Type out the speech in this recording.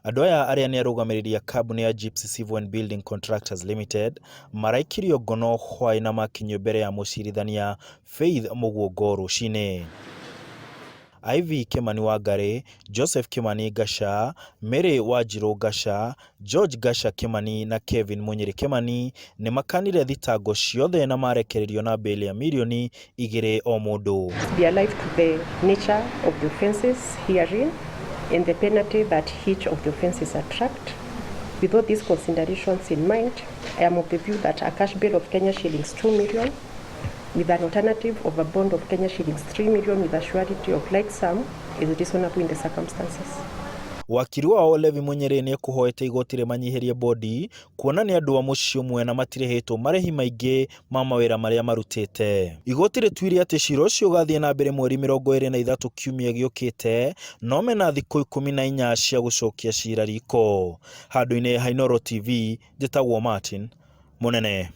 Andũ aya arĩa nĩ arũgamĩrĩri a kambuni ya Gypsy Civil and Building Contractors Limited maraikirio ngono hwaĩ na makinyio mbere ya mũcirithania Faith Mũguongo rũcinĩ. Ivy Kimani Wangari, Joseph Kimani Gasha, Mary Wanjiru Gasha, George Gasha Kimani na Kevin Munyiri Kimani nĩ makanire thitango ciothe na marekererio na bail ya mirioni 2 o mũndũ. Be alive to the nature of the offences herein and the penalty that each of the offences attract. With all these considerations in mind, I am of the view that a cash bail of Kenya shillings 2 million with an alternative of a bond of Kenya shillings 3 million with a surety of like sum is reasonable in the circumstances. Wakiri wao Levi Munyiri nĩ ekũhoete igoti rĩmanyihirie bondi kuona nĩ andũ a mũciĩ ũmwe na matirĩhĩtwo marĩhi maingĩ ma mawĩra marĩa marutĩte. Igoti rĩtuire atĩ cira ũcio ũgathiĩ na mbere mweri 23 kiumia gĩũkĩte no mena thikũ 14 cia gũcokia cira riko. Handũ-inĩ ha Inooro TV, njĩtagwo Martin Mũnene.